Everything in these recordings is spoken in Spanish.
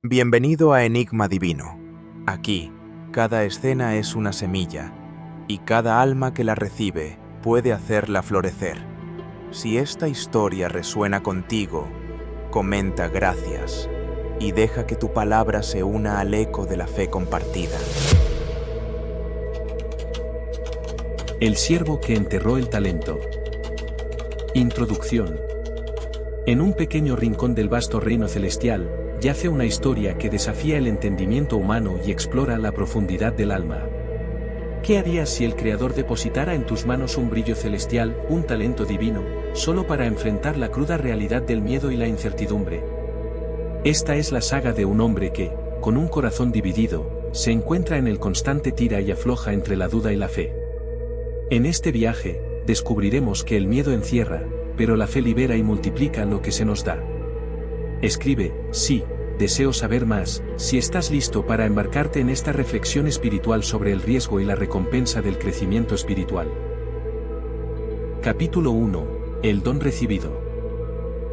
Bienvenido a Enigma Divino. Aquí, cada escena es una semilla, y cada alma que la recibe puede hacerla florecer. Si esta historia resuena contigo, comenta gracias y deja que tu palabra se una al eco de la fe compartida. El siervo que enterró el talento. Introducción. En un pequeño rincón del vasto reino celestial, yace una historia que desafía el entendimiento humano y explora la profundidad del alma. ¿Qué harías si el Creador depositara en tus manos un brillo celestial, un talento divino, solo para enfrentar la cruda realidad del miedo y la incertidumbre? Esta es la saga de un hombre que, con un corazón dividido, se encuentra en el constante tira y afloja entre la duda y la fe. En este viaje, descubriremos que el miedo encierra, pero la fe libera y multiplica lo que se nos da. Escribe, sí, deseo saber más, si estás listo para embarcarte en esta reflexión espiritual sobre el riesgo y la recompensa del crecimiento espiritual. Capítulo 1. El don recibido.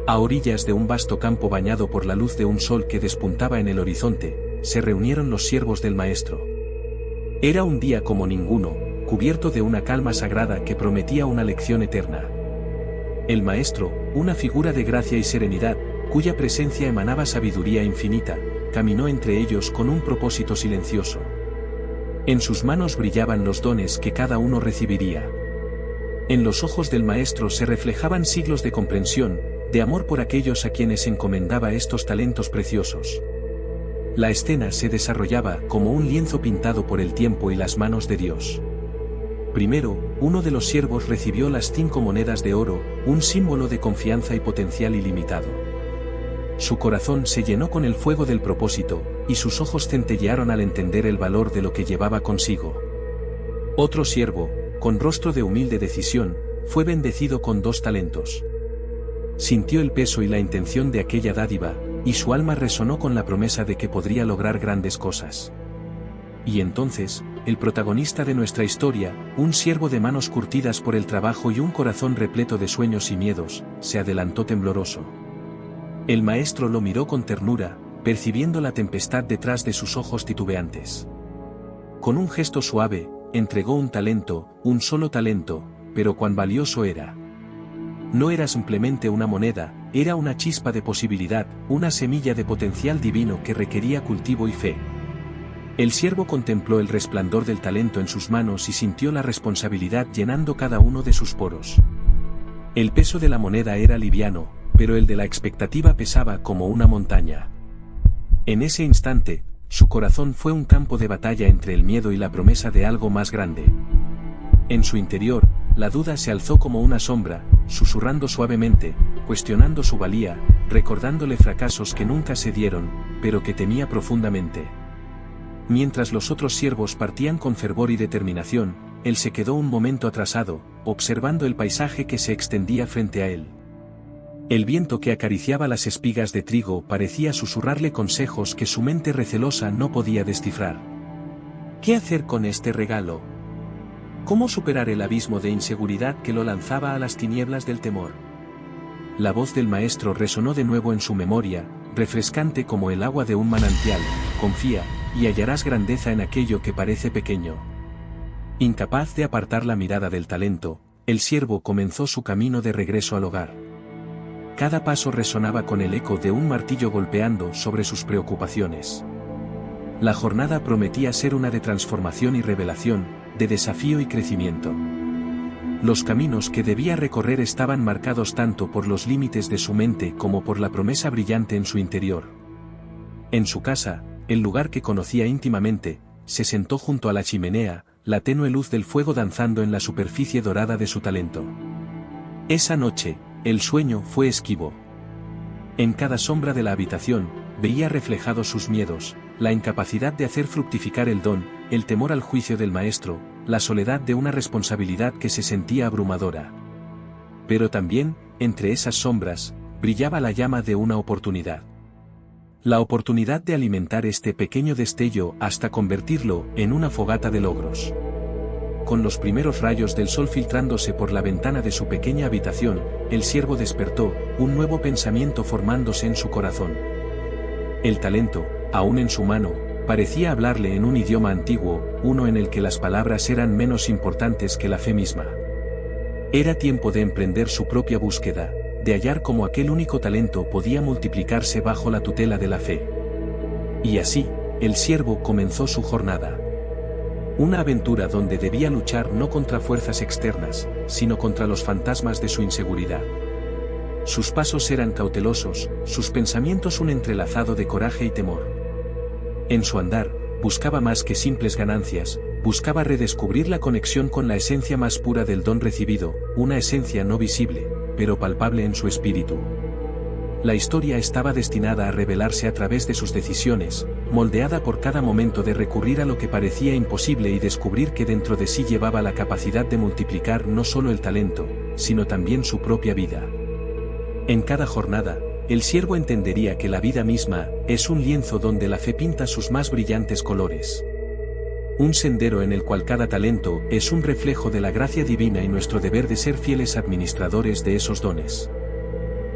A orillas de un vasto campo bañado por la luz de un sol que despuntaba en el horizonte, se reunieron los siervos del maestro. Era un día como ninguno, cubierto de una calma sagrada que prometía una lección eterna. El maestro, una figura de gracia y serenidad, cuya presencia emanaba sabiduría infinita, caminó entre ellos con un propósito silencioso. En sus manos brillaban los dones que cada uno recibiría. En los ojos del maestro se reflejaban siglos de comprensión, de amor por aquellos a quienes encomendaba estos talentos preciosos. La escena se desarrollaba como un lienzo pintado por el tiempo y las manos de Dios. Primero, uno de los siervos recibió las 5 monedas de oro, un símbolo de confianza y potencial ilimitado. Su corazón se llenó con el fuego del propósito, y sus ojos centellearon al entender el valor de lo que llevaba consigo. Otro siervo, con rostro de humilde decisión, fue bendecido con 2 talentos. Sintió el peso y la intención de aquella dádiva, y su alma resonó con la promesa de que podría lograr grandes cosas. Y entonces, el protagonista de nuestra historia, un siervo de manos curtidas por el trabajo y un corazón repleto de sueños y miedos, se adelantó tembloroso. El maestro lo miró con ternura, percibiendo la tempestad detrás de sus ojos titubeantes. Con un gesto suave, entregó un talento, un solo talento, pero cuán valioso era. No era simplemente una moneda, era una chispa de posibilidad, una semilla de potencial divino que requería cultivo y fe. El siervo contempló el resplandor del talento en sus manos y sintió la responsabilidad llenando cada uno de sus poros. El peso de la moneda era liviano, pero el de la expectativa pesaba como una montaña. En ese instante, su corazón fue un campo de batalla entre el miedo y la promesa de algo más grande. En su interior, la duda se alzó como una sombra, susurrando suavemente, cuestionando su valía, recordándole fracasos que nunca se dieron, pero que temía profundamente. Mientras los otros siervos partían con fervor y determinación, él se quedó un momento atrasado, observando el paisaje que se extendía frente a él. El viento que acariciaba las espigas de trigo parecía susurrarle consejos que su mente recelosa no podía descifrar. ¿Qué hacer con este regalo? ¿Cómo superar el abismo de inseguridad que lo lanzaba a las tinieblas del temor? La voz del maestro resonó de nuevo en su memoria, refrescante como el agua de un manantial: confía, y hallarás grandeza en aquello que parece pequeño. Incapaz de apartar la mirada del talento, el siervo comenzó su camino de regreso al hogar. Cada paso resonaba con el eco de un martillo golpeando sobre sus preocupaciones. La jornada prometía ser una de transformación y revelación, de desafío y crecimiento. Los caminos que debía recorrer estaban marcados tanto por los límites de su mente como por la promesa brillante en su interior. En su casa, el lugar que conocía íntimamente, se sentó junto a la chimenea, la tenue luz del fuego danzando en la superficie dorada de su talento. Esa noche, el sueño fue esquivo. En cada sombra de la habitación, veía reflejados sus miedos, la incapacidad de hacer fructificar el don, el temor al juicio del maestro, la soledad de una responsabilidad que se sentía abrumadora. Pero también, entre esas sombras, brillaba la llama de una oportunidad. La oportunidad de alimentar este pequeño destello hasta convertirlo en una fogata de logros. Con los primeros rayos del sol filtrándose por la ventana de su pequeña habitación, el siervo despertó, un nuevo pensamiento formándose en su corazón. El talento, aún en su mano, parecía hablarle en un idioma antiguo, uno en el que las palabras eran menos importantes que la fe misma. Era tiempo de emprender su propia búsqueda, de hallar cómo aquel único talento podía multiplicarse bajo la tutela de la fe. Y así, el siervo comenzó su jornada. Una aventura donde debía luchar no contra fuerzas externas, sino contra los fantasmas de su inseguridad. Sus pasos eran cautelosos, sus pensamientos un entrelazado de coraje y temor. En su andar, buscaba más que simples ganancias, buscaba redescubrir la conexión con la esencia más pura del don recibido, una esencia no visible, pero palpable en su espíritu. La historia estaba destinada a revelarse a través de sus decisiones, moldeada por cada momento de recurrir a lo que parecía imposible y descubrir que dentro de sí llevaba la capacidad de multiplicar no solo el talento, sino también su propia vida. En cada jornada, el siervo entendería que la vida misma es un lienzo donde la fe pinta sus más brillantes colores. Un sendero en el cual cada talento es un reflejo de la gracia divina y nuestro deber de ser fieles administradores de esos dones.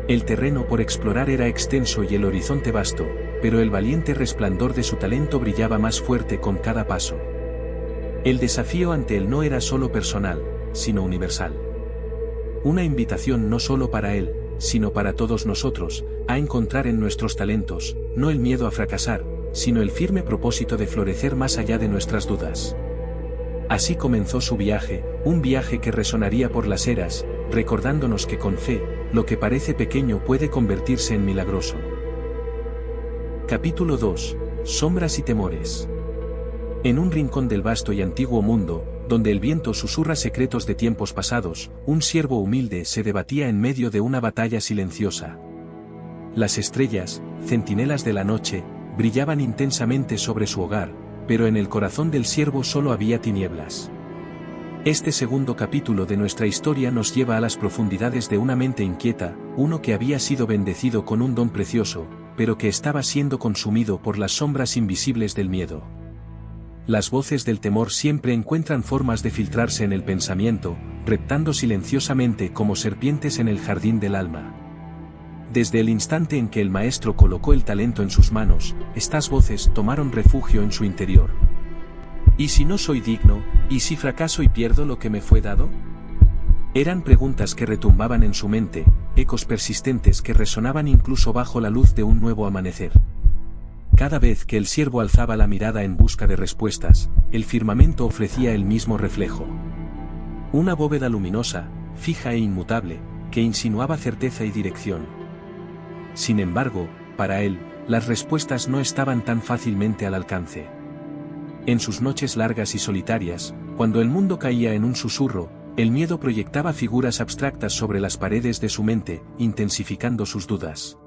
El terreno por explorar era extenso y el horizonte vasto, pero el valiente resplandor de su talento brillaba más fuerte con cada paso. El desafío ante él no era solo personal, sino universal. Una invitación no solo para él, sino para todos nosotros, a encontrar en nuestros talentos, no el miedo a fracasar, sino el firme propósito de florecer más allá de nuestras dudas. Así comenzó su viaje, un viaje que resonaría por las eras, recordándonos que con fe, lo que parece pequeño puede convertirse en milagroso. Capítulo 2. Sombras y temores. En un rincón del vasto y antiguo mundo, donde el viento susurra secretos de tiempos pasados, un siervo humilde se debatía en medio de una batalla silenciosa. Las estrellas, centinelas de la noche, brillaban intensamente sobre su hogar, pero en el corazón del siervo solo había tinieblas. Este segundo capítulo de nuestra historia nos lleva a las profundidades de una mente inquieta, uno que había sido bendecido con un don precioso, pero que estaba siendo consumido por las sombras invisibles del miedo. Las voces del temor siempre encuentran formas de filtrarse en el pensamiento, reptando silenciosamente como serpientes en el jardín del alma. Desde el instante en que el maestro colocó el talento en sus manos, estas voces tomaron refugio en su interior. ¿Y si no soy digno? ¿Y si fracaso y pierdo lo que me fue dado? Eran preguntas que retumbaban en su mente, ecos persistentes que resonaban incluso bajo la luz de un nuevo amanecer. Cada vez que el siervo alzaba la mirada en busca de respuestas, el firmamento ofrecía el mismo reflejo. Una bóveda luminosa, fija e inmutable, que insinuaba certeza y dirección. Sin embargo, para él, las respuestas no estaban tan fácilmente al alcance. En sus noches largas y solitarias, cuando el mundo caía en un susurro, el miedo proyectaba figuras abstractas sobre las paredes de su mente, intensificando sus dudas.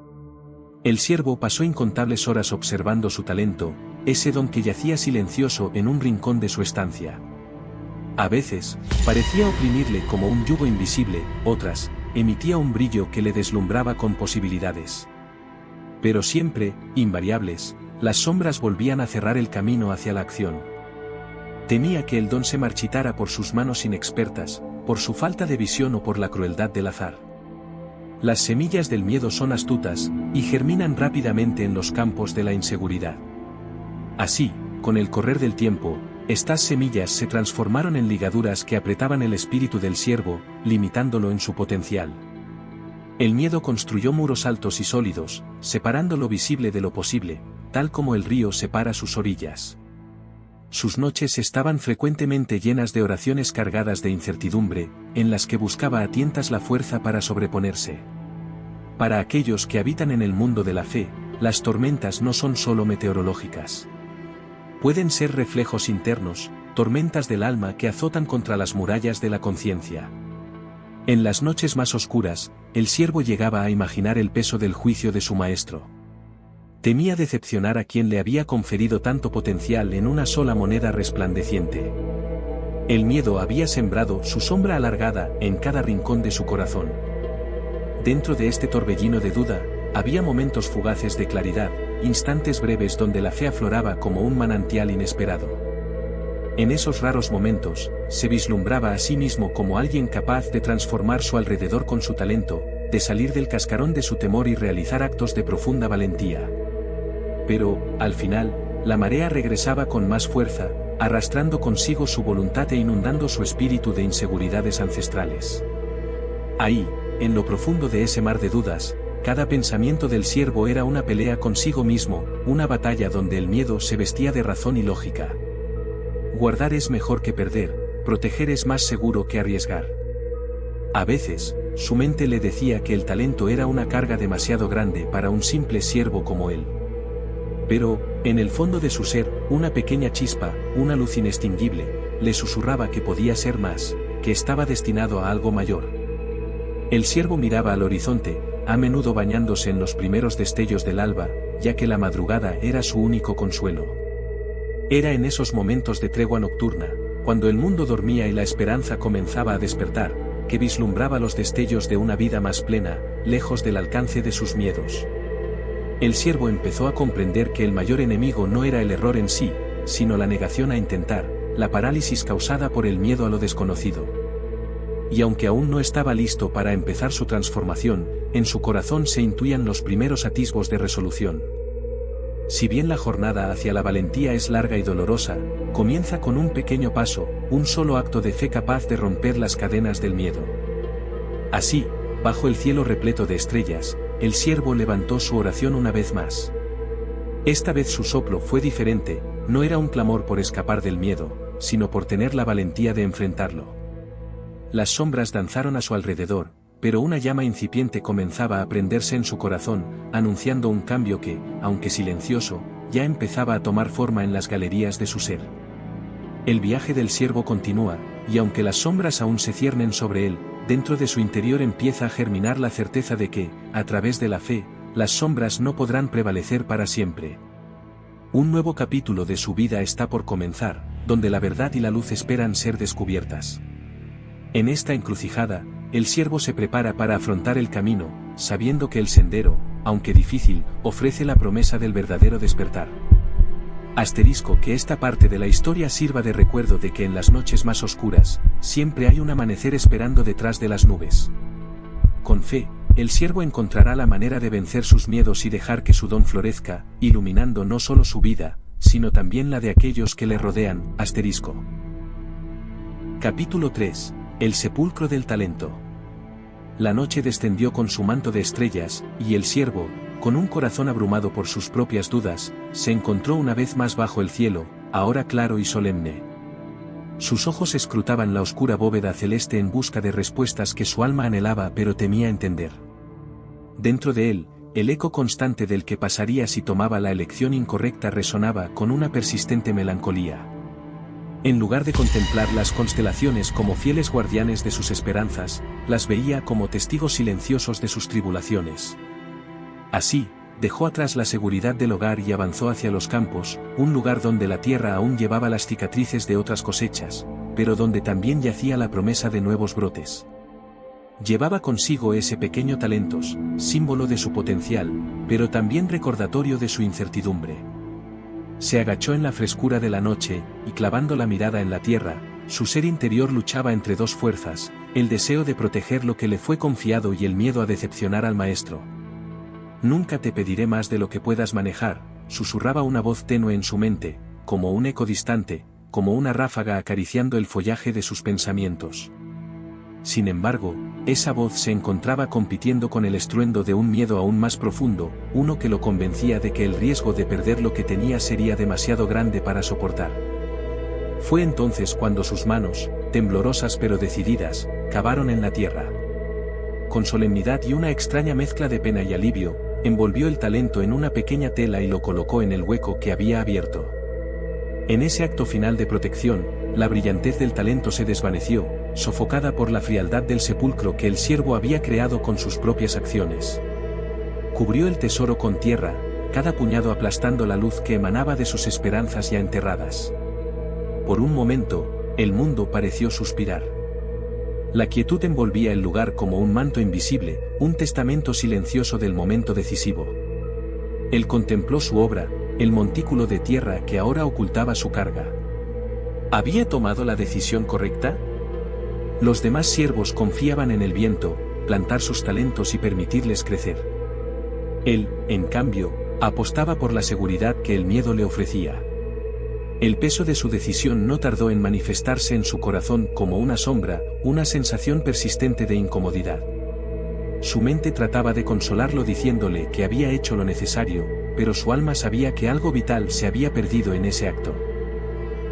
El siervo pasó incontables horas observando su talento, ese don que yacía silencioso en un rincón de su estancia. A veces, parecía oprimirle como un yugo invisible, otras, emitía un brillo que le deslumbraba con posibilidades. Pero siempre, invariables, las sombras volvían a cerrar el camino hacia la acción. Temía que el don se marchitara por sus manos inexpertas, por su falta de visión o por la crueldad del azar. Las semillas del miedo son astutas, y germinan rápidamente en los campos de la inseguridad. Así, con el correr del tiempo, estas semillas se transformaron en ligaduras que apretaban el espíritu del siervo, limitándolo en su potencial. El miedo construyó muros altos y sólidos, separando lo visible de lo posible, tal como el río separa sus orillas. Sus noches estaban frecuentemente llenas de oraciones cargadas de incertidumbre, en las que buscaba a tientas la fuerza para sobreponerse. Para aquellos que habitan en el mundo de la fe, las tormentas no son solo meteorológicas. Pueden ser reflejos internos, tormentas del alma que azotan contra las murallas de la conciencia. En las noches más oscuras, el siervo llegaba a imaginar el peso del juicio de su maestro. Temía decepcionar a quien le había conferido tanto potencial en una sola moneda resplandeciente. El miedo había sembrado su sombra alargada en cada rincón de su corazón. Dentro de este torbellino de duda, había momentos fugaces de claridad, instantes breves donde la fe afloraba como un manantial inesperado. En esos raros momentos, se vislumbraba a sí mismo como alguien capaz de transformar su alrededor con su talento, de salir del cascarón de su temor y realizar actos de profunda valentía. Pero, al final, la marea regresaba con más fuerza, arrastrando consigo su voluntad e inundando su espíritu de inseguridades ancestrales. Ahí, en lo profundo de ese mar de dudas, cada pensamiento del siervo era una pelea consigo mismo, una batalla donde el miedo se vestía de razón y lógica. Guardar es mejor que perder, proteger es más seguro que arriesgar. A veces, su mente le decía que el talento era una carga demasiado grande para un simple siervo como él. Pero, en el fondo de su ser, una pequeña chispa, una luz inextinguible, le susurraba que podía ser más, que estaba destinado a algo mayor. El siervo miraba al horizonte, a menudo bañándose en los primeros destellos del alba, ya que la madrugada era su único consuelo. Era en esos momentos de tregua nocturna, cuando el mundo dormía y la esperanza comenzaba a despertar, que vislumbraba los destellos de una vida más plena, lejos del alcance de sus miedos. El siervo empezó a comprender que el mayor enemigo no era el error en sí, sino la negación a intentar, la parálisis causada por el miedo a lo desconocido. Y aunque aún no estaba listo para empezar su transformación, en su corazón se intuían los primeros atisbos de resolución. Si bien la jornada hacia la valentía es larga y dolorosa, comienza con un pequeño paso, un solo acto de fe capaz de romper las cadenas del miedo. Así, bajo el cielo repleto de estrellas, el siervo levantó su oración una vez más. Esta vez su soplo fue diferente, no era un clamor por escapar del miedo, sino por tener la valentía de enfrentarlo. Las sombras danzaron a su alrededor, pero una llama incipiente comenzaba a prenderse en su corazón, anunciando un cambio que, aunque silencioso, ya empezaba a tomar forma en las galerías de su ser. El viaje del siervo continúa, y aunque las sombras aún se ciernen sobre él, dentro de su interior empieza a germinar la certeza de que, a través de la fe, las sombras no podrán prevalecer para siempre. Un nuevo capítulo de su vida está por comenzar, donde la verdad y la luz esperan ser descubiertas. En esta encrucijada, el siervo se prepara para afrontar el camino, sabiendo que el sendero, aunque difícil, ofrece la promesa del verdadero despertar. Asterisco que esta parte de la historia sirva de recuerdo de que en las noches más oscuras, siempre hay un amanecer esperando detrás de las nubes. Con fe, el siervo encontrará la manera de vencer sus miedos y dejar que su don florezca, iluminando no solo su vida, sino también la de aquellos que le rodean. Asterisco. Capítulo 3. El sepulcro del talento. La noche descendió con su manto de estrellas, y el siervo, con un corazón abrumado por sus propias dudas, se encontró una vez más bajo el cielo, ahora claro y solemne. Sus ojos escrutaban la oscura bóveda celeste en busca de respuestas que su alma anhelaba pero temía entender. Dentro de él, el eco constante del que pasaría si tomaba la elección incorrecta resonaba con una persistente melancolía. En lugar de contemplar las constelaciones como fieles guardianes de sus esperanzas, las veía como testigos silenciosos de sus tribulaciones. Así, dejó atrás la seguridad del hogar y avanzó hacia los campos, un lugar donde la tierra aún llevaba las cicatrices de otras cosechas, pero donde también yacía la promesa de nuevos brotes. Llevaba consigo ese pequeño talentos, símbolo de su potencial, pero también recordatorio de su incertidumbre. Se agachó en la frescura de la noche, y clavando la mirada en la tierra, su ser interior luchaba entre dos fuerzas, el deseo de proteger lo que le fue confiado y el miedo a decepcionar al maestro. «Nunca te pediré más de lo que puedas manejar», susurraba una voz tenue en su mente, como un eco distante, como una ráfaga acariciando el follaje de sus pensamientos. Sin embargo, esa voz se encontraba compitiendo con el estruendo de un miedo aún más profundo, uno que lo convencía de que el riesgo de perder lo que tenía sería demasiado grande para soportar. Fue entonces cuando sus manos, temblorosas pero decididas, cavaron en la tierra. Con solemnidad y una extraña mezcla de pena y alivio, envolvió el talento en una pequeña tela y lo colocó en el hueco que había abierto. En ese acto final de protección, la brillantez del talento se desvaneció, sofocada por la frialdad del sepulcro que el siervo había creado con sus propias acciones. Cubrió el tesoro con tierra, cada puñado aplastando la luz que emanaba de sus esperanzas ya enterradas. Por un momento, el mundo pareció suspirar. La quietud envolvía el lugar como un manto invisible, un testamento silencioso del momento decisivo. Él contempló su obra, el montículo de tierra que ahora ocultaba su carga. ¿Había tomado la decisión correcta? Los demás siervos confiaban en el viento, plantar sus talentos y permitirles crecer. Él, en cambio, Apostaba por la seguridad que el miedo le ofrecía. El peso de su decisión no tardó en manifestarse en su corazón como una sombra, una sensación persistente de incomodidad. Su mente trataba de consolarlo diciéndole que había hecho lo necesario, pero su alma sabía que algo vital se había perdido en ese acto.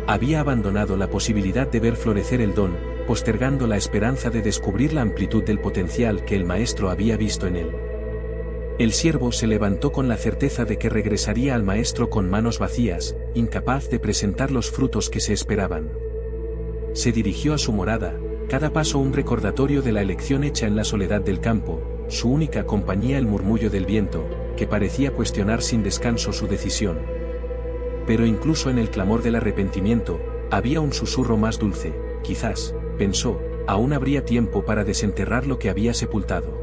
Había abandonado la posibilidad de ver florecer el don, postergando la esperanza de descubrir la amplitud del potencial que el maestro había visto en él. El siervo se levantó con la certeza de que regresaría al maestro con manos vacías, incapaz de presentar los frutos que se esperaban. Se dirigió a su morada, cada paso un recordatorio de la elección hecha en la soledad del campo, su única compañía el murmullo del viento, que parecía cuestionar sin descanso su decisión. Pero incluso en el clamor del arrepentimiento, había un susurro más dulce, quizás, pensó, aún habría tiempo para desenterrar lo que había sepultado.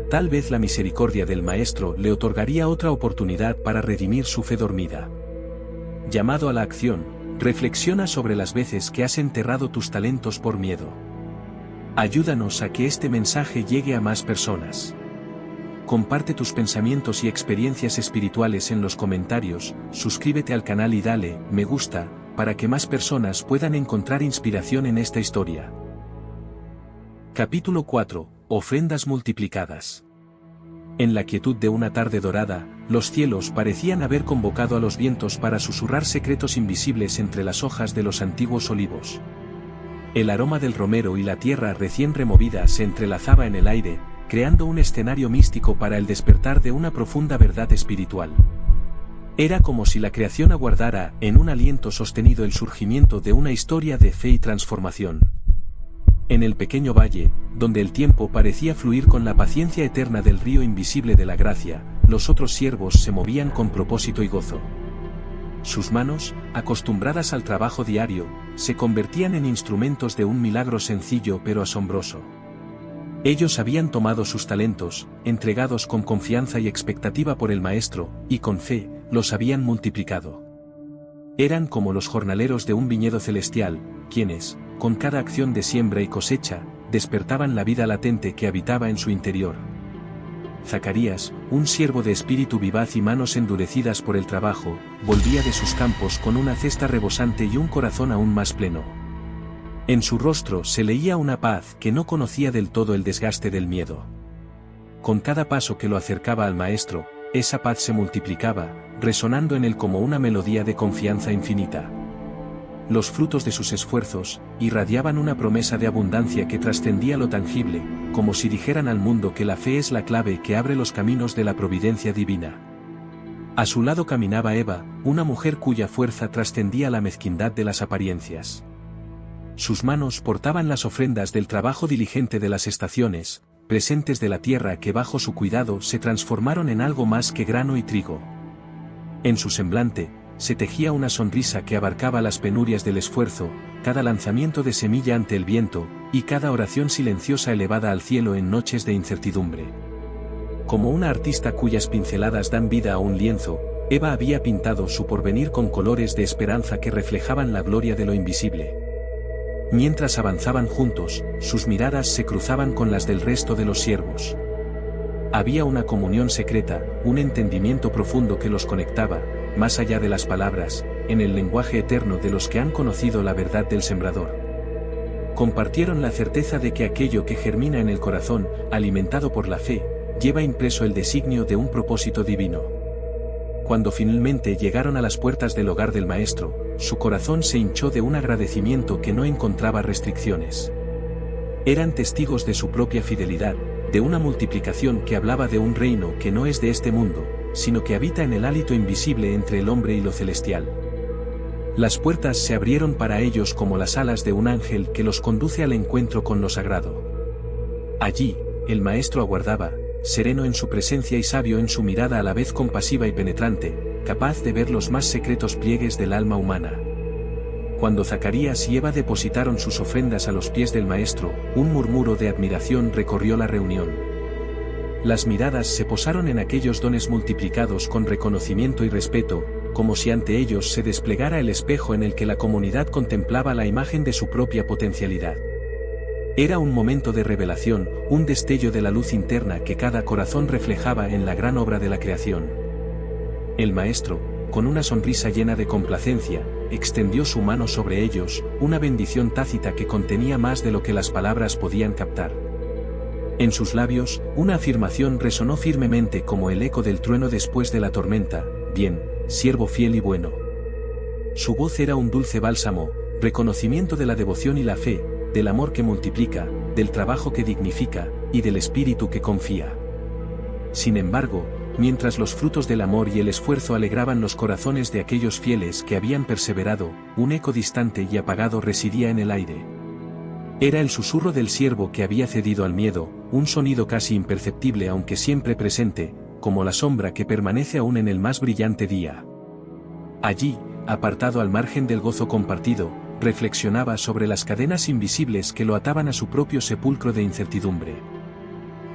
Tal vez la misericordia del maestro le otorgaría otra oportunidad para redimir su fe dormida. Llamado a la acción, reflexiona sobre las veces que has enterrado tus talentos por miedo. Ayúdanos a que este mensaje llegue a más personas. Comparte tus pensamientos y experiencias espirituales en los comentarios, suscríbete al canal y dale me gusta, para que más personas puedan encontrar inspiración en esta historia. Capítulo 4. Ofrendas multiplicadas. En la quietud de una tarde dorada, los cielos parecían haber convocado a los vientos para susurrar secretos invisibles entre las hojas de los antiguos olivos. El aroma del romero y la tierra recién removida se entrelazaba en el aire, creando un escenario místico para el despertar de una profunda verdad espiritual. Era como si la creación aguardara, en un aliento sostenido, el surgimiento de una historia de fe y transformación. En el pequeño valle, donde el tiempo parecía fluir con la paciencia eterna del río invisible de la gracia, los otros siervos se movían con propósito y gozo. Sus manos, acostumbradas al trabajo diario, se convertían en instrumentos de un milagro sencillo pero asombroso. Ellos habían tomado sus talentos, entregados con confianza y expectativa por el maestro, y con fe, los habían multiplicado. Eran como los jornaleros de un viñedo celestial, quienes, con cada acción de siembra y cosecha, despertaban la vida latente que habitaba en su interior. Zacarías, un siervo de espíritu vivaz y manos endurecidas por el trabajo, volvía de sus campos con una cesta rebosante y un corazón aún más pleno. En su rostro se leía una paz que no conocía del todo el desgaste del miedo. Con cada paso que lo acercaba al maestro, esa paz se multiplicaba, resonando en él como una melodía de confianza infinita. Los frutos de sus esfuerzos irradiaban una promesa de abundancia que trascendía lo tangible, como si dijeran al mundo que la fe es la clave que abre los caminos de la providencia divina. A su lado caminaba Eva, una mujer cuya fuerza trascendía la mezquindad de las apariencias. Sus manos portaban las ofrendas del trabajo diligente de las estaciones, presentes de la tierra que bajo su cuidado se transformaron en algo más que grano y trigo. En su semblante, se tejía una sonrisa que abarcaba las penurias del esfuerzo, cada lanzamiento de semilla ante el viento, y cada oración silenciosa elevada al cielo en noches de incertidumbre. Como una artista cuyas pinceladas dan vida a un lienzo, Eva había pintado su porvenir con colores de esperanza que reflejaban la gloria de lo invisible. Mientras avanzaban juntos, sus miradas se cruzaban con las del resto de los siervos. Había una comunión secreta, un entendimiento profundo que los conectaba, más allá de las palabras, en el lenguaje eterno de los que han conocido la verdad del sembrador. Compartieron la certeza de que aquello que germina en el corazón, alimentado por la fe, lleva impreso el designio de un propósito divino. Cuando finalmente llegaron a las puertas del hogar del maestro, su corazón se hinchó de un agradecimiento que no encontraba restricciones. Eran testigos de su propia fidelidad, de una multiplicación que hablaba de un reino que no es de este mundo, sino que habita en el hálito invisible entre el hombre y lo celestial. Las puertas se abrieron para ellos como las alas de un ángel que los conduce al encuentro con lo sagrado. Allí, el maestro aguardaba, sereno en su presencia y sabio en su mirada a la vez compasiva y penetrante, capaz de ver los más secretos pliegues del alma humana. Cuando Zacarías y Eva depositaron sus ofrendas a los pies del maestro, un murmuro de admiración recorrió la reunión. Las miradas se posaron en aquellos dones multiplicados con reconocimiento y respeto, como si ante ellos se desplegara el espejo en el que la comunidad contemplaba la imagen de su propia potencialidad. Era un momento de revelación, un destello de la luz interna que cada corazón reflejaba en la gran obra de la creación. El maestro, con una sonrisa llena de complacencia, extendió su mano sobre ellos, una bendición tácita que contenía más de lo que las palabras podían captar. En sus labios, una afirmación resonó firmemente como el eco del trueno después de la tormenta: bien, siervo fiel y bueno. Su voz era un dulce bálsamo, reconocimiento de la devoción y la fe, del amor que multiplica, del trabajo que dignifica, y del espíritu que confía. Sin embargo, mientras los frutos del amor y el esfuerzo alegraban los corazones de aquellos fieles que habían perseverado, un eco distante y apagado residía en el aire. Era el susurro del siervo que había cedido al miedo, un sonido casi imperceptible aunque siempre presente, como la sombra que permanece aún en el más brillante día. Allí, apartado al margen del gozo compartido, reflexionaba sobre las cadenas invisibles que lo ataban a su propio sepulcro de incertidumbre.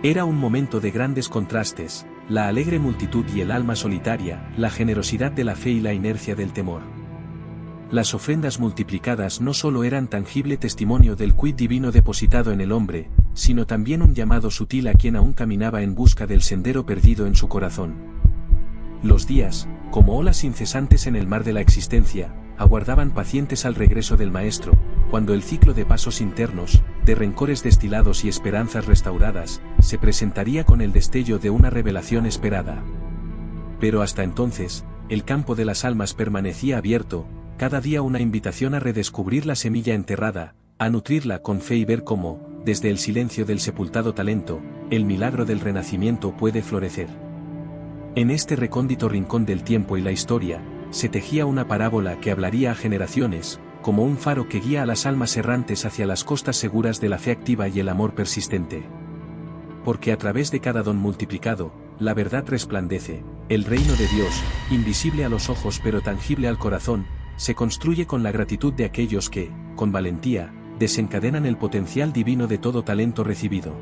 Era un momento de grandes contrastes, la alegre multitud y el alma solitaria, la generosidad de la fe y la inercia del temor. Las ofrendas multiplicadas no solo eran tangible testimonio del quid divino depositado en el hombre, sino también un llamado sutil a quien aún caminaba en busca del sendero perdido en su corazón. Los días, como olas incesantes en el mar de la existencia, aguardaban pacientes al regreso del maestro, cuando el ciclo de pasos internos, de rencores destilados y esperanzas restauradas, se presentaría con el destello de una revelación esperada. Pero hasta entonces, el campo de las almas permanecía abierto, cada día una invitación a redescubrir la semilla enterrada, a nutrirla con fe y ver cómo, desde el silencio del sepultado talento, el milagro del renacimiento puede florecer. En este recóndito rincón del tiempo y la historia, se tejía una parábola que hablaría a generaciones, como un faro que guía a las almas errantes hacia las costas seguras de la fe activa y el amor persistente. Porque a través de cada don multiplicado, la verdad resplandece, el reino de Dios, invisible a los ojos pero tangible al corazón, se construye con la gratitud de aquellos que, con valentía, desencadenan el potencial divino de todo talento recibido.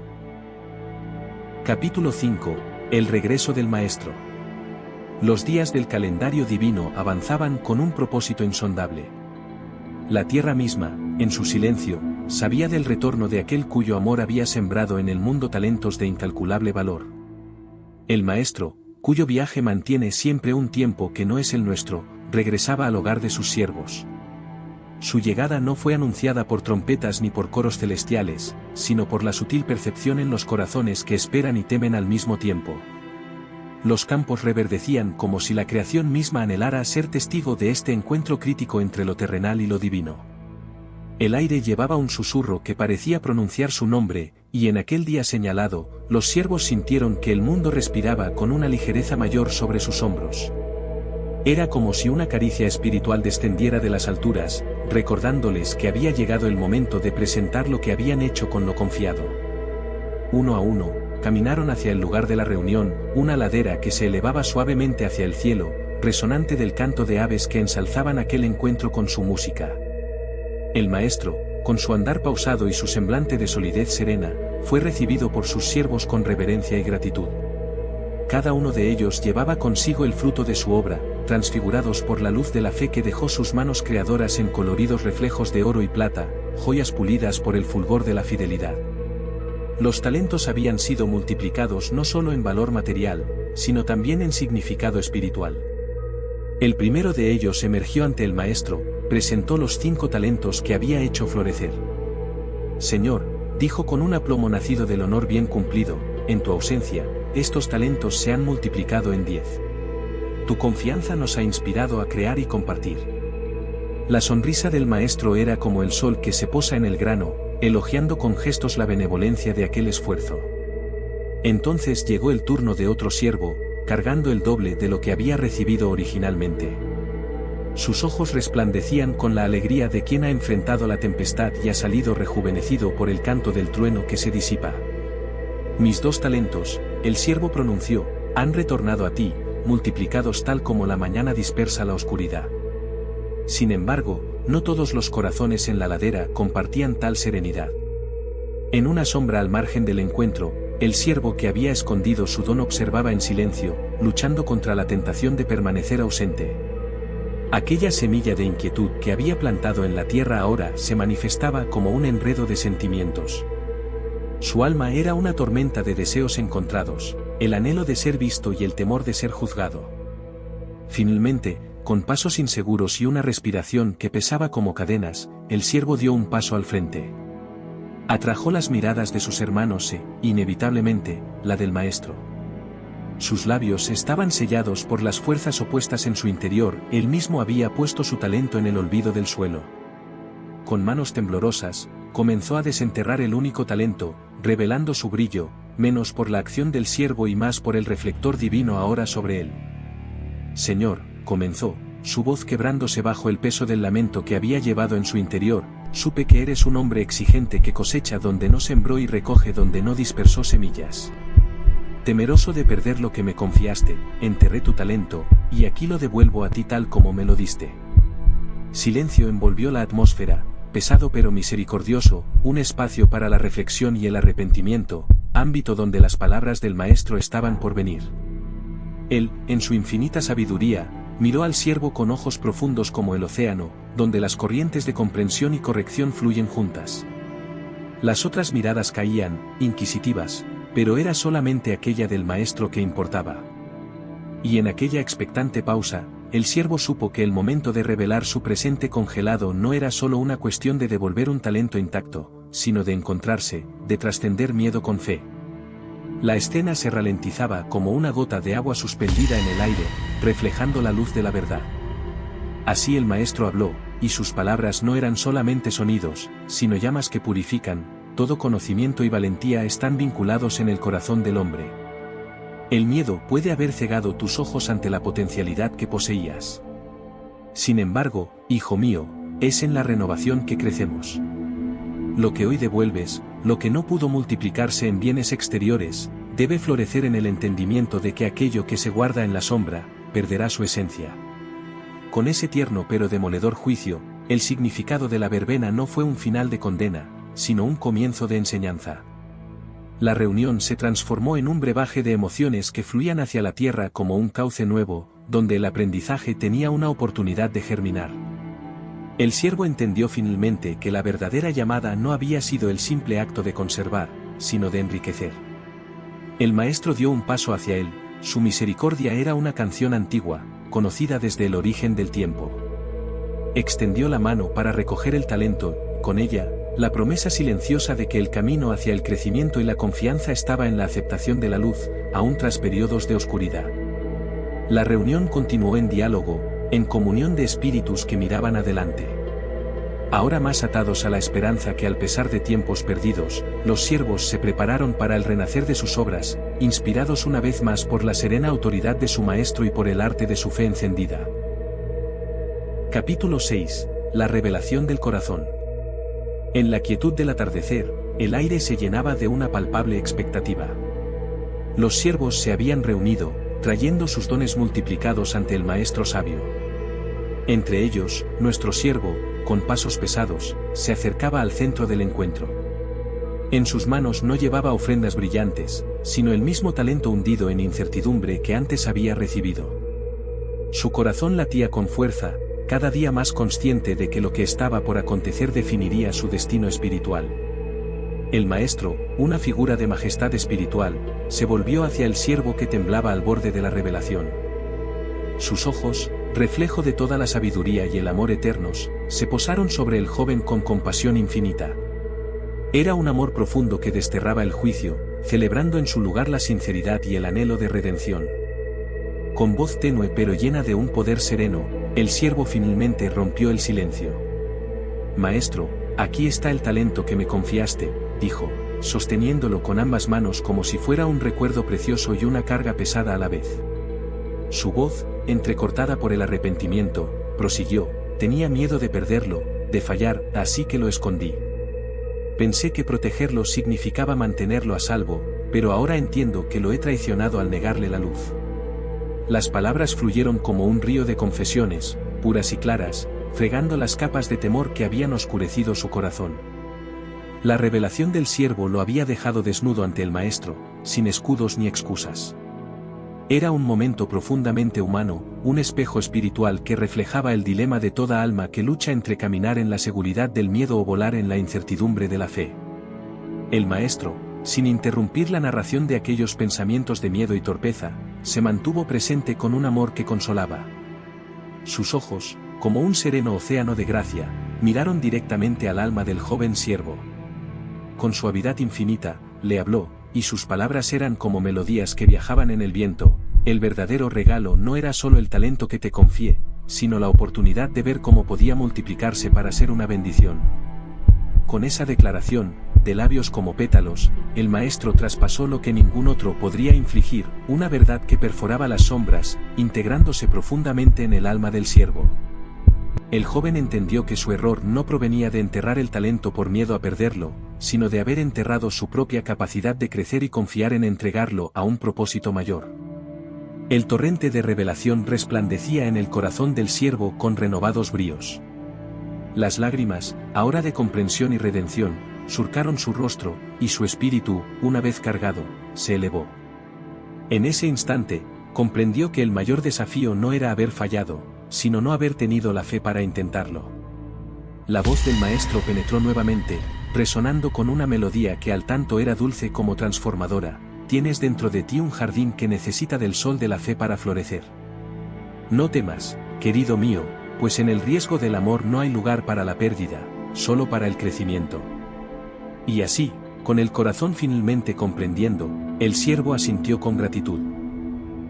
Capítulo 5. El regreso del Maestro. Los días del calendario divino avanzaban con un propósito insondable. La tierra misma, en su silencio, sabía del retorno de aquel cuyo amor había sembrado en el mundo talentos de incalculable valor. El Maestro, cuyo viaje mantiene siempre un tiempo que no es el nuestro, regresaba al hogar de sus siervos. Su llegada no fue anunciada por trompetas ni por coros celestiales, sino por la sutil percepción en los corazones que esperan y temen al mismo tiempo. Los campos reverdecían como si la creación misma anhelara ser testigo de este encuentro crítico entre lo terrenal y lo divino. El aire llevaba un susurro que parecía pronunciar su nombre, y en aquel día señalado, los siervos sintieron que el mundo respiraba con una ligereza mayor sobre sus hombros. Era como si una caricia espiritual descendiera de las alturas, recordándoles que había llegado el momento de presentar lo que habían hecho con lo confiado. Uno a uno, caminaron hacia el lugar de la reunión, una ladera que se elevaba suavemente hacia el cielo, resonante del canto de aves que ensalzaban aquel encuentro con su música. El maestro, con su andar pausado y su semblante de solidez serena, fue recibido por sus siervos con reverencia y gratitud. Cada uno de ellos llevaba consigo el fruto de su obra, transfigurados por la luz de la fe que dejó sus manos creadoras en coloridos reflejos de oro y plata, joyas pulidas por el fulgor de la fidelidad. Los talentos habían sido multiplicados no solo en valor material, sino también en significado espiritual. El primero de ellos emergió ante el maestro, presentó los 5 talentos que había hecho florecer. Señor, dijo con un aplomo nacido del honor bien cumplido, en tu ausencia, estos talentos se han multiplicado en 10. Tu confianza nos ha inspirado a crear y compartir. La sonrisa del maestro era como el sol que se posa en el grano, elogiando con gestos la benevolencia de aquel esfuerzo. Entonces llegó el turno de otro siervo, cargando el doble de lo que había recibido originalmente. Sus ojos resplandecían con la alegría de quien ha enfrentado la tempestad y ha salido rejuvenecido por el canto del trueno que se disipa. Mis 2 talentos, el siervo pronunció, han retornado a ti, multiplicados tal como la mañana dispersa la oscuridad. Sin embargo, no todos los corazones en la ladera compartían tal serenidad. En una sombra al margen del encuentro, el siervo que había escondido su don observaba en silencio, luchando contra la tentación de permanecer ausente. Aquella semilla de inquietud que había plantado en la tierra ahora se manifestaba como un enredo de sentimientos. Su alma era una tormenta de deseos encontrados, el anhelo de ser visto y el temor de ser juzgado. Finalmente, con pasos inseguros y una respiración que pesaba como cadenas, el siervo dio un paso al frente. Atrajo las miradas de sus hermanos e, inevitablemente, la del maestro. Sus labios estaban sellados por las fuerzas opuestas en su interior, él mismo había puesto su talento en el olvido del suelo. Con manos temblorosas, comenzó a desenterrar el único talento, revelando su brillo, menos por la acción del siervo y más por el reflector divino ahora sobre él. Señor, comenzó, su voz quebrándose bajo el peso del lamento que había llevado en su interior, supe que eres un hombre exigente que cosecha donde no sembró y recoge donde no dispersó semillas. Temeroso de perder lo que me confiaste, enterré tu talento, y aquí lo devuelvo a ti tal como me lo diste. Silencio envolvió la atmósfera, pesado pero misericordioso, un espacio para la reflexión y el arrepentimiento, ámbito donde las palabras del maestro estaban por venir. Él, en su infinita sabiduría, miró al siervo con ojos profundos como el océano, donde las corrientes de comprensión y corrección fluyen juntas. Las otras miradas caían, inquisitivas, pero era solamente aquella del maestro que importaba. Y en aquella expectante pausa, el siervo supo que el momento de revelar su presente congelado no era solo una cuestión de devolver un talento intacto, sino de encontrarse, de trascender miedo con fe. La escena se ralentizaba como una gota de agua suspendida en el aire, reflejando la luz de la verdad. Así el maestro habló, y sus palabras no eran solamente sonidos, sino llamas que purifican. Todo conocimiento y valentía están vinculados en el corazón del hombre. El miedo puede haber cegado tus ojos ante la potencialidad que poseías. Sin embargo, hijo mío, es en la renovación que crecemos. Lo que hoy devuelves, lo que no pudo multiplicarse en bienes exteriores, debe florecer en el entendimiento de que aquello que se guarda en la sombra, perderá su esencia. Con ese tierno pero demoledor juicio, el significado de la verbena no fue un final de condena, sino un comienzo de enseñanza. La reunión se transformó en un brebaje de emociones que fluían hacia la tierra como un cauce nuevo, donde el aprendizaje tenía una oportunidad de germinar. El siervo entendió finalmente que la verdadera llamada no había sido el simple acto de conservar, sino de enriquecer. El maestro dio un paso hacia él, su misericordia era una canción antigua, conocida desde el origen del tiempo. Extendió la mano para recoger el talento, con ella, la promesa silenciosa de que el camino hacia el crecimiento y la confianza estaba en la aceptación de la luz, aún tras periodos de oscuridad. La reunión continuó en diálogo, en comunión de espíritus que miraban adelante. Ahora más atados a la esperanza que al pesar de tiempos perdidos, los siervos se prepararon para el renacer de sus obras, inspirados una vez más por la serena autoridad de su maestro y por el arte de su fe encendida. Capítulo 6. La revelación del corazón. En la quietud del atardecer, el aire se llenaba de una palpable expectativa. Los siervos se habían reunido, trayendo sus dones multiplicados ante el maestro sabio. Entre ellos, nuestro siervo, con pasos pesados, se acercaba al centro del encuentro. En sus manos no llevaba ofrendas brillantes, sino el mismo talento hundido en incertidumbre que antes había recibido. Su corazón latía con fuerza, cada día más consciente de que lo que estaba por acontecer definiría su destino espiritual. El maestro, una figura de majestad espiritual, se volvió hacia el siervo que temblaba al borde de la revelación. Sus ojos, reflejo de toda la sabiduría y el amor eternos, se posaron sobre el joven con compasión infinita. Era un amor profundo que desterraba el juicio, celebrando en su lugar la sinceridad y el anhelo de redención. Con voz tenue pero llena de un poder sereno, el siervo finalmente rompió el silencio. Maestro, aquí está el talento que me confiaste, dijo, sosteniéndolo con ambas manos como si fuera un recuerdo precioso y una carga pesada a la vez. Su voz, entrecortada por el arrepentimiento, prosiguió, tenía miedo de perderlo, de fallar, así que lo escondí. Pensé que protegerlo significaba mantenerlo a salvo, pero ahora entiendo que lo he traicionado al negarle la luz. Las palabras fluyeron como un río de confesiones, puras y claras, fregando las capas de temor que habían oscurecido su corazón. La revelación del siervo lo había dejado desnudo ante el maestro, sin escudos ni excusas. Era un momento profundamente humano, un espejo espiritual que reflejaba el dilema de toda alma que lucha entre caminar en la seguridad del miedo o volar en la incertidumbre de la fe. El maestro, sin interrumpir la narración de aquellos pensamientos de miedo y torpeza, se mantuvo presente con un amor que consolaba. sus ojos, como un sereno océano de gracia, miraron directamente al alma del joven siervo. Con suavidad infinita, le habló, y sus palabras eran como melodías que viajaban en el viento. El verdadero regalo no era solo el talento que te confié, sino la oportunidad de ver cómo podía multiplicarse para ser una bendición. Con esa declaración, de labios como pétalos, el maestro traspasó lo que ningún otro podría infligir, una verdad que perforaba las sombras, integrándose profundamente en el alma del siervo. El joven entendió que su error no provenía de enterrar el talento por miedo a perderlo, sino de haber enterrado su propia capacidad de crecer y confiar en entregarlo a un propósito mayor. El torrente de revelación resplandecía en el corazón del siervo con renovados bríos. Las lágrimas, ahora de comprensión y redención, surcaron su rostro, y su espíritu, una vez cargado, se elevó. En ese instante, comprendió que el mayor desafío no era haber fallado, sino no haber tenido la fe para intentarlo. La voz del maestro penetró nuevamente, resonando con una melodía que al tanto era dulce como transformadora. Tienes dentro de ti un jardín que necesita del sol de la fe para florecer. No temas, querido mío, pues en el riesgo del amor no hay lugar para la pérdida, solo para el crecimiento. Y así, con el corazón finalmente comprendiendo, el siervo asintió con gratitud.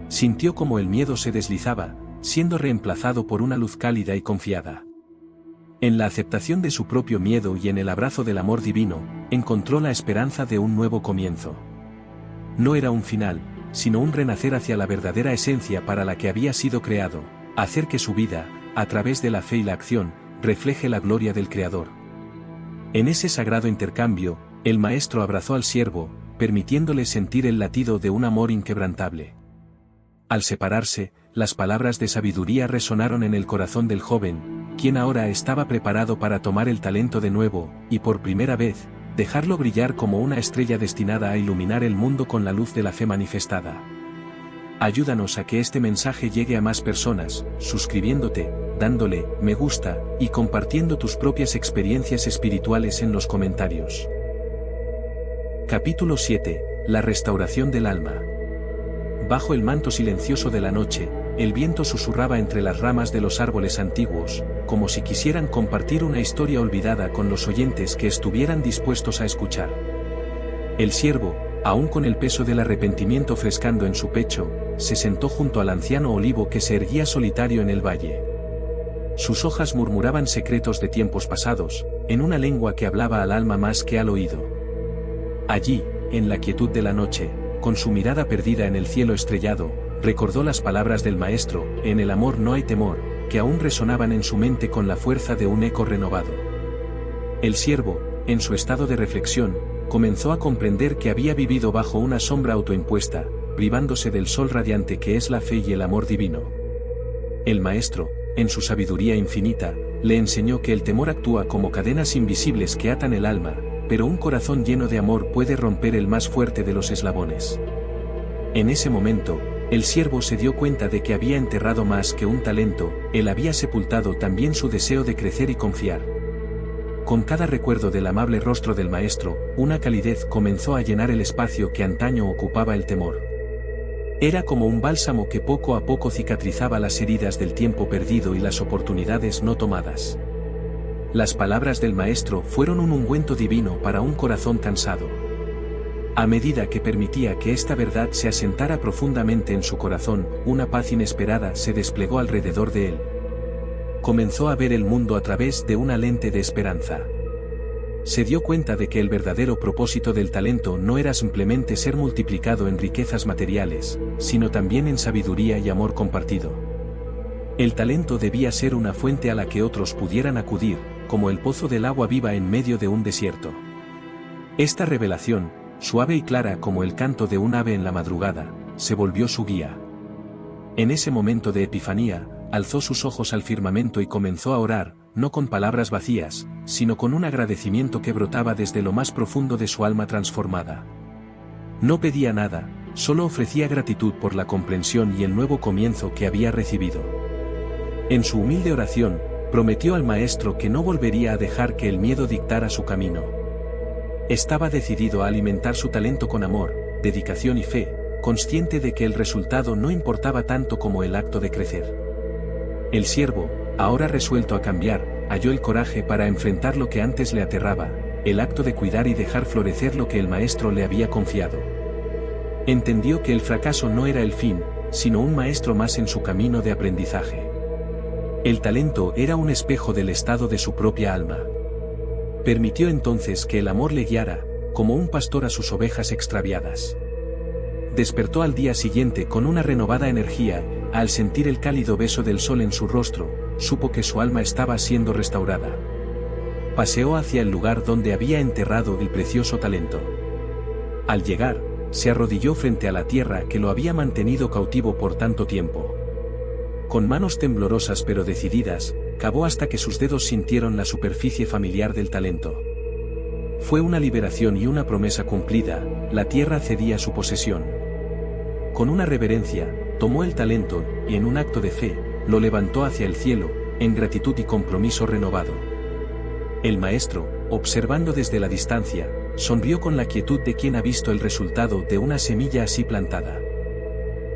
Sintió como el miedo se deslizaba, siendo reemplazado por una luz cálida y confiada. En la aceptación de su propio miedo y en el abrazo del amor divino, encontró la esperanza de un nuevo comienzo. No era un final, sino un renacer hacia la verdadera esencia para la que había sido creado, hacer que su vida, a través de la fe y la acción, refleje la gloria del Creador. En ese sagrado intercambio, el maestro abrazó al siervo, permitiéndole sentir el latido de un amor inquebrantable. Al separarse, las palabras de sabiduría resonaron en el corazón del joven, quien ahora estaba preparado para tomar el talento de nuevo, y por primera vez, dejarlo brillar como una estrella destinada a iluminar el mundo con la luz de la fe manifestada. Ayúdanos a que este mensaje llegue a más personas, suscribiéndote, dándole me gusta, y compartiendo tus propias experiencias espirituales en los comentarios. Capítulo 7. La restauración del alma. Bajo el manto silencioso de la noche, el viento susurraba entre las ramas de los árboles antiguos, como si quisieran compartir una historia olvidada con los oyentes que estuvieran dispuestos a escuchar. El siervo, aún con el peso del arrepentimiento frescando en su pecho, se sentó junto al anciano olivo que se erguía solitario en el valle. Sus hojas murmuraban secretos de tiempos pasados, en una lengua que hablaba al alma más que al oído. Allí, en la quietud de la noche, con su mirada perdida en el cielo estrellado, recordó las palabras del maestro, en el amor no hay temor, que aún resonaban en su mente con la fuerza de un eco renovado. El siervo, en su estado de reflexión, comenzó a comprender que había vivido bajo una sombra autoimpuesta, privándose del sol radiante que es la fe y el amor divino. El maestro, en su sabiduría infinita, le enseñó que el temor actúa como cadenas invisibles que atan el alma, pero un corazón lleno de amor puede romper el más fuerte de los eslabones. En ese momento, el siervo se dio cuenta de que había enterrado más que un talento, él había sepultado también su deseo de crecer y confiar. Con cada recuerdo del amable rostro del maestro, una calidez comenzó a llenar el espacio que antaño ocupaba el temor. Era como un bálsamo que poco a poco cicatrizaba las heridas del tiempo perdido y las oportunidades no tomadas. Las palabras del maestro fueron un ungüento divino para un corazón cansado. A medida que permitía que esta verdad se asentara profundamente en su corazón, una paz inesperada se desplegó alrededor de él. Comenzó a ver el mundo a través de una lente de esperanza. Se dio cuenta de que el verdadero propósito del talento no era simplemente ser multiplicado en riquezas materiales, sino también en sabiduría y amor compartido. El talento debía ser una fuente a la que otros pudieran acudir, como el pozo del agua viva en medio de un desierto. Esta revelación, suave y clara como el canto de un ave en la madrugada, se volvió su guía. En ese momento de epifanía, alzó sus ojos al firmamento y comenzó a orar, no con palabras vacías, sino con un agradecimiento que brotaba desde lo más profundo de su alma transformada. No pedía nada, solo ofrecía gratitud por la comprensión y el nuevo comienzo que había recibido. En su humilde oración, prometió al maestro que no volvería a dejar que el miedo dictara su camino. Estaba decidido a alimentar su talento con amor, dedicación y fe, consciente de que el resultado no importaba tanto como el acto de crecer. El siervo, ahora resuelto a cambiar, halló el coraje para enfrentar lo que antes le aterraba, el acto de cuidar y dejar florecer lo que el maestro le había confiado. Entendió que el fracaso no era el fin, sino un maestro más en su camino de aprendizaje. El talento era un espejo del estado de su propia alma. Permitió entonces que el amor le guiara, como un pastor a sus ovejas extraviadas. Despertó al día siguiente con una renovada energía, al sentir el cálido beso del sol en su rostro, supo que su alma estaba siendo restaurada. Paseó hacia el lugar donde había enterrado el precioso talento. Al llegar, se arrodilló frente a la tierra que lo había mantenido cautivo por tanto tiempo. Con manos temblorosas pero decididas, cavó hasta que sus dedos sintieron la superficie familiar del talento. Fue una liberación y una promesa cumplida, la tierra cedía su posesión. Con una reverencia, tomó el talento, y en un acto de fe, lo levantó hacia el cielo, en gratitud y compromiso renovado. El maestro, observando desde la distancia, sonrió con la quietud de quien ha visto el resultado de una semilla así plantada.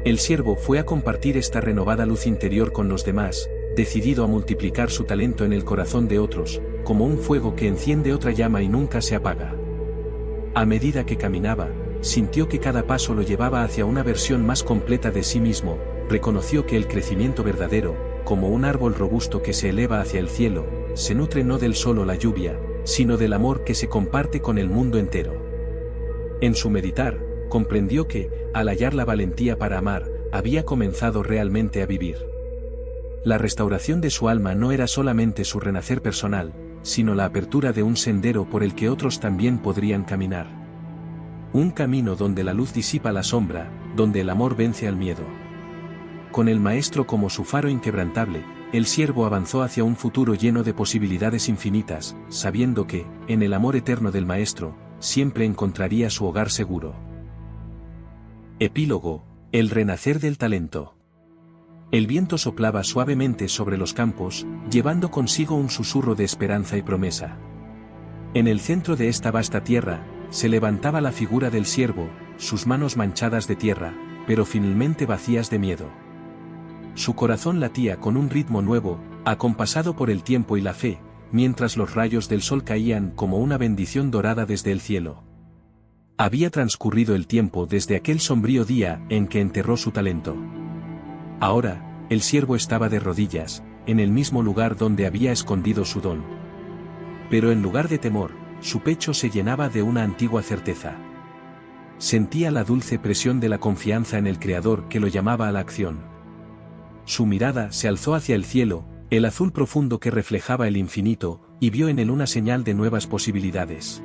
El siervo fue a compartir esta renovada luz interior con los demás, decidido a multiplicar su talento en el corazón de otros, como un fuego que enciende otra llama y nunca se apaga. A medida que caminaba, sintió que cada paso lo llevaba hacia una versión más completa de sí mismo, reconoció que el crecimiento verdadero, como un árbol robusto que se eleva hacia el cielo, se nutre no del solo la lluvia, sino del amor que se comparte con el mundo entero. En su meditar, comprendió que, al hallar la valentía para amar, había comenzado realmente a vivir. La restauración de su alma no era solamente su renacer personal, sino la apertura de un sendero por el que otros también podrían caminar. Un camino donde la luz disipa la sombra, donde el amor vence al miedo. Con el maestro como su faro inquebrantable, el siervo avanzó hacia un futuro lleno de posibilidades infinitas, sabiendo que, en el amor eterno del maestro, siempre encontraría su hogar seguro. Epílogo: El renacer del talento. El viento soplaba suavemente sobre los campos, llevando consigo un susurro de esperanza y promesa. En el centro de esta vasta tierra, se levantaba la figura del siervo, sus manos manchadas de tierra, pero finalmente vacías de miedo. Su corazón latía con un ritmo nuevo, acompasado por el tiempo y la fe, mientras los rayos del sol caían como una bendición dorada desde el cielo. Había transcurrido el tiempo desde aquel sombrío día en que enterró su talento. Ahora, el siervo estaba de rodillas, en el mismo lugar donde había escondido su don. Pero en lugar de temor, su pecho se llenaba de una antigua certeza. Sentía la dulce presión de la confianza en el Creador que lo llamaba a la acción. Su mirada se alzó hacia el cielo, el azul profundo que reflejaba el infinito, y vio en él una señal de nuevas posibilidades.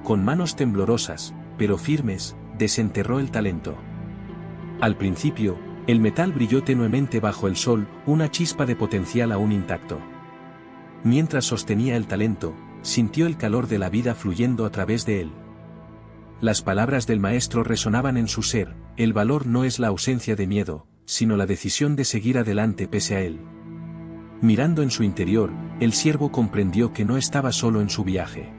Con manos temblorosas, pero firmes, desenterró el talento. Al principio, el metal brilló tenuemente bajo el sol, una chispa de potencial aún intacto. Mientras sostenía el talento, sintió el calor de la vida fluyendo a través de él. Las palabras del maestro resonaban en su ser: el valor no es la ausencia de miedo, sino la decisión de seguir adelante pese a él. Mirando en su interior, el siervo comprendió que no estaba solo en su viaje.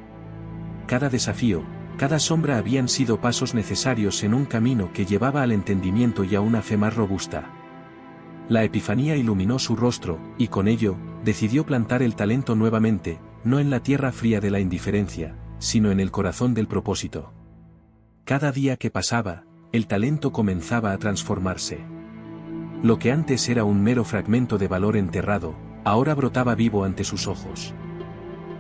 Cada desafío, cada sombra habían sido pasos necesarios en un camino que llevaba al entendimiento y a una fe más robusta. La epifanía iluminó su rostro, y con ello, decidió plantar el talento nuevamente, no en la tierra fría de la indiferencia, sino en el corazón del propósito. Cada día que pasaba, el talento comenzaba a transformarse. Lo que antes era un mero fragmento de valor enterrado, ahora brotaba vivo ante sus ojos.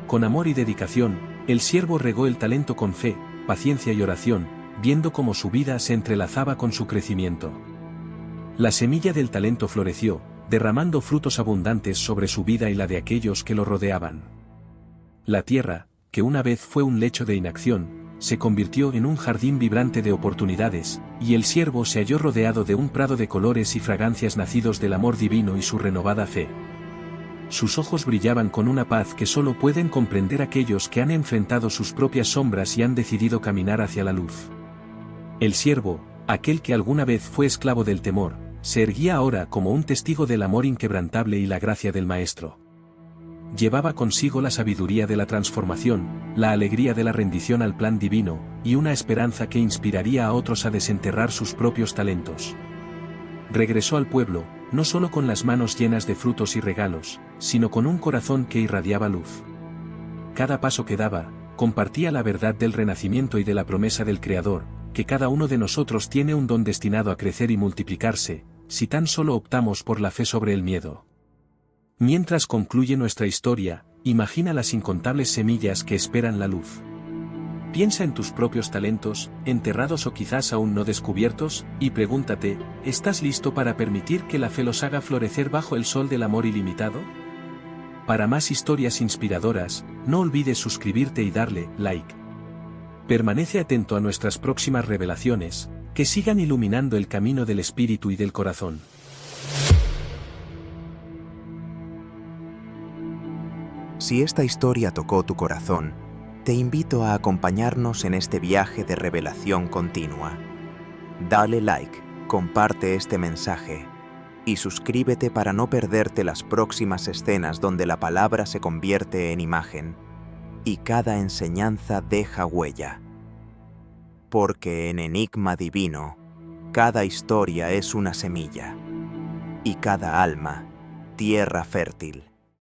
Con amor y dedicación, el siervo regó el talento con fe, paciencia y oración, viendo cómo su vida se entrelazaba con su crecimiento. La semilla del talento floreció, derramando frutos abundantes sobre su vida y la de aquellos que lo rodeaban. La tierra, que una vez fue un lecho de inacción, se convirtió en un jardín vibrante de oportunidades, y el siervo se halló rodeado de un prado de colores y fragancias nacidos del amor divino y su renovada fe. Sus ojos brillaban con una paz que solo pueden comprender aquellos que han enfrentado sus propias sombras y han decidido caminar hacia la luz. El siervo, aquel que alguna vez fue esclavo del temor, se erguía ahora como un testigo del amor inquebrantable y la gracia del Maestro. Llevaba consigo la sabiduría de la transformación, la alegría de la rendición al plan divino, y una esperanza que inspiraría a otros a desenterrar sus propios talentos. Regresó al pueblo, no solo con las manos llenas de frutos y regalos, sino con un corazón que irradiaba luz. Cada paso que daba, compartía la verdad del renacimiento y de la promesa del Creador, que cada uno de nosotros tiene un don destinado a crecer y multiplicarse, si tan solo optamos por la fe sobre el miedo. Mientras concluye nuestra historia, imagina las incontables semillas que esperan la luz. Piensa en tus propios talentos, enterrados o quizás aún no descubiertos, y pregúntate, ¿estás listo para permitir que la fe los haga florecer bajo el sol del amor ilimitado? Para más historias inspiradoras, no olvides suscribirte y darle like. Permanece atento a nuestras próximas revelaciones, que sigan iluminando el camino del espíritu y del corazón. Si esta historia tocó tu corazón, te invito a acompañarnos en este viaje de revelación continua. Dale like, comparte este mensaje y suscríbete para no perderte las próximas escenas donde la palabra se convierte en imagen y cada enseñanza deja huella. Porque en Enigma Divino, cada historia es una semilla y cada alma, tierra fértil.